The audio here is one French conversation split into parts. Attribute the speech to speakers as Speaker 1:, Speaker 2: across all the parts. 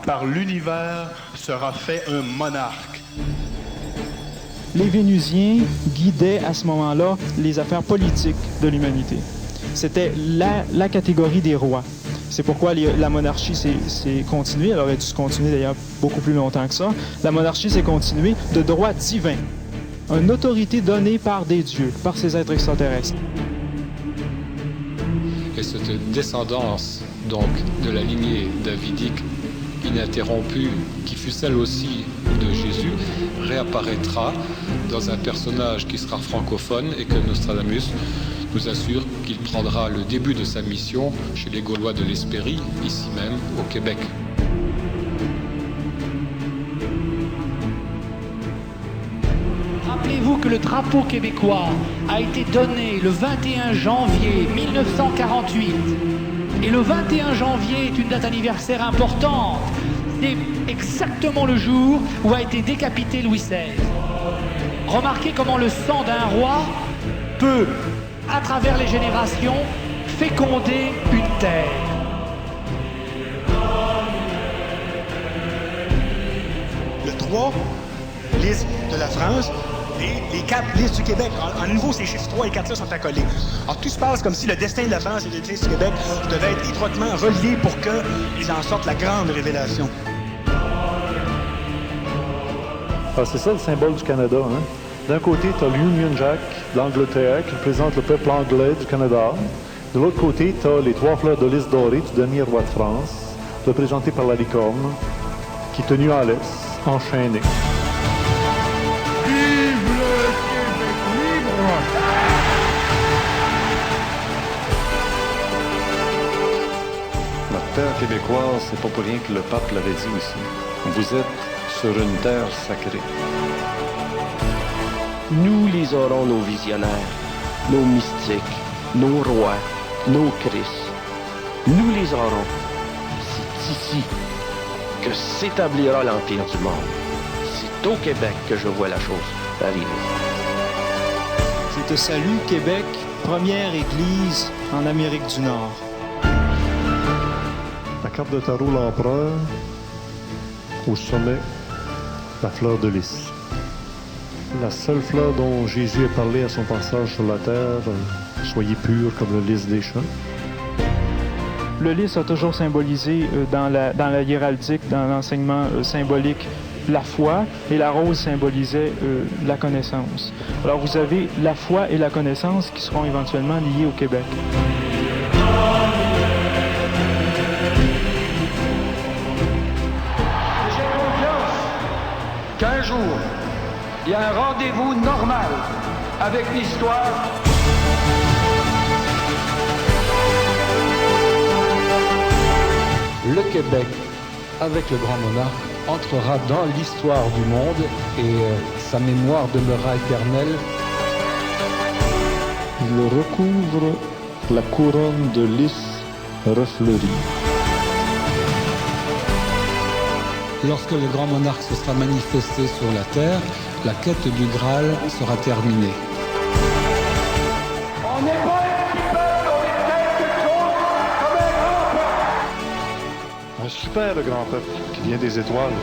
Speaker 1: par l'univers sera fait un monarque.
Speaker 2: Les Vénusiens guidaient à ce moment-là les affaires politiques de l'humanité. C'était la catégorie des rois. C'est pourquoi la monarchie s'est continuée. Elle aurait dû se continuer d'ailleurs beaucoup plus longtemps que ça. La monarchie s'est continuée de droit divin. Une autorité donnée par des dieux, par ces êtres extraterrestres.
Speaker 3: Et cette descendance, donc, de la lignée davidique ininterrompue, qui fut celle aussi de Jésus, réapparaîtra dans un personnage qui sera francophone et que Nostradamus nous assure qu'il prendra le début de sa mission chez les Gaulois de l'Hespérie, ici même au Québec.
Speaker 4: Rappelez-vous que le drapeau québécois a été donné le 21 janvier 1948. Et le 21 janvier est une date anniversaire importante. C'est exactement le jour où a été décapité Louis XVI. Remarquez comment le sang d'un roi peut, à travers les générations, féconder une terre.
Speaker 5: Le 3, liste de la France, et les 4 listes du Québec. En nouveau, ces chiffres 3 et 4-là sont accolés. Alors, tout se passe comme si le destin de la France et des listes du Québec devaient être étroitement reliés pour qu'ils en sortent la grande révélation.
Speaker 6: Ah, c'est ça le symbole du Canada, hein? D'un côté, tu as l'Union Jack d'Angleterre qui représente le peuple anglais du Canada. De l'autre côté, tu as les 3 fleurs de lys dorées du dernier roi de France, représentées par la licorne, qui est tenue en laisse, enchaînée.
Speaker 7: Terre québécoise, c'est pas pour rien que le pape l'avait dit aussi. Vous êtes sur une terre sacrée.
Speaker 8: Nous les aurons, nos visionnaires, nos mystiques, nos rois, nos Christ. Nous les aurons. C'est ici que s'établira l'Empire du monde. C'est au Québec que je vois la chose arriver.
Speaker 2: C'est de Salut Québec, première église en Amérique du Nord.
Speaker 6: La carte de tarot, l'empereur, au sommet, la fleur de lys. La seule fleur dont Jésus a parlé à son passage sur la terre, soyez purs comme le lys des champs.
Speaker 2: Le lys a toujours symbolisé dans la hiéraldique, dans l'enseignement symbolique, la foi, et la rose symbolisait la connaissance. Alors vous avez la foi et la connaissance qui seront éventuellement liées au Québec.
Speaker 9: Qu'un jour, il y a un rendez-vous normal avec l'histoire.
Speaker 3: Le Québec, avec le grand monarque, entrera dans l'histoire du monde et sa mémoire demeurera éternelle.
Speaker 6: Il recouvre la couronne de lys refleurie.
Speaker 3: Lorsque le grand monarque se sera manifesté sur la terre, la quête du Graal sera terminée.
Speaker 9: On n'est pas un petit peuple, on est quelque chose comme un grand peuple.
Speaker 6: Un super grand peuple qui vient des étoiles.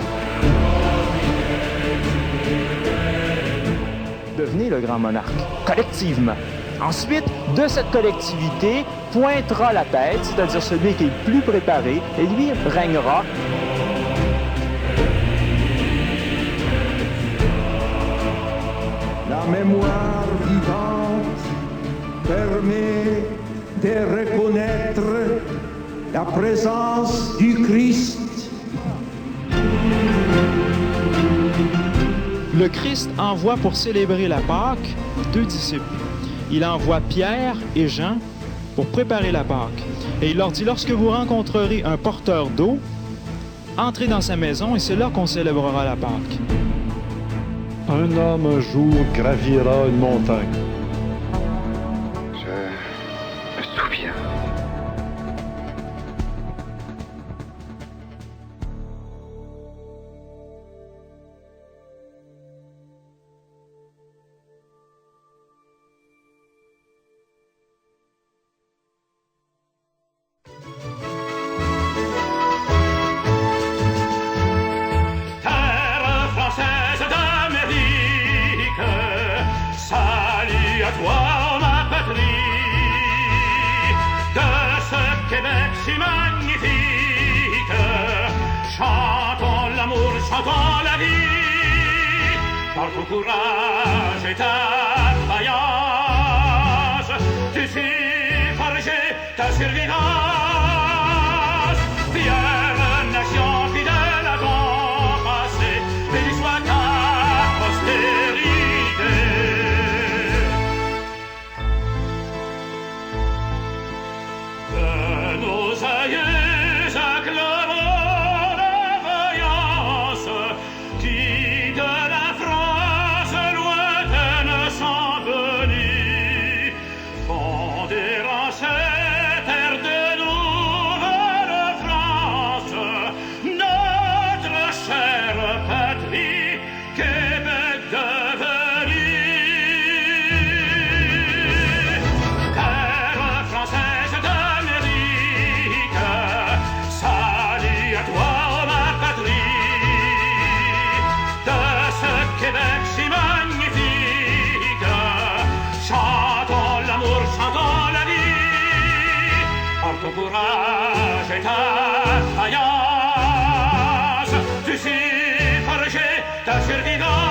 Speaker 2: Devenez le grand monarque, collectivement. Ensuite, de cette collectivité, pointera la tête, c'est-à-dire celui qui est le plus préparé, et lui régnera.
Speaker 10: La mémoire vivante permet de reconnaître la présence du Christ.
Speaker 2: Le Christ envoie pour célébrer la Pâque 2 disciples. Il envoie Pierre et Jean pour préparer la Pâque. Et il leur dit, lorsque vous rencontrerez un porteur d'eau, entrez dans sa maison et c'est là qu'on célébrera la Pâque.
Speaker 6: Un homme un jour gravira une montagne.
Speaker 7: Je me souviens.
Speaker 9: chantant la vie, par ton courage et ta vaillance, tu sais forger ta survivance. Fière nation fidèle à ton passé, béni soit ta postérité. De nos aïeux acclamons la vaillance qui de la France lointaine sont venus fonder en cette terre de Nouvelle-France notre chère patrie, Québec devenue. Terre française d'Amérique, salut à toi, oh ma patrie, de ce Québec si magnifique, chantons l'amour, chantons la vie, par ton courage et ta vaillance, tu sais forger ta survivance.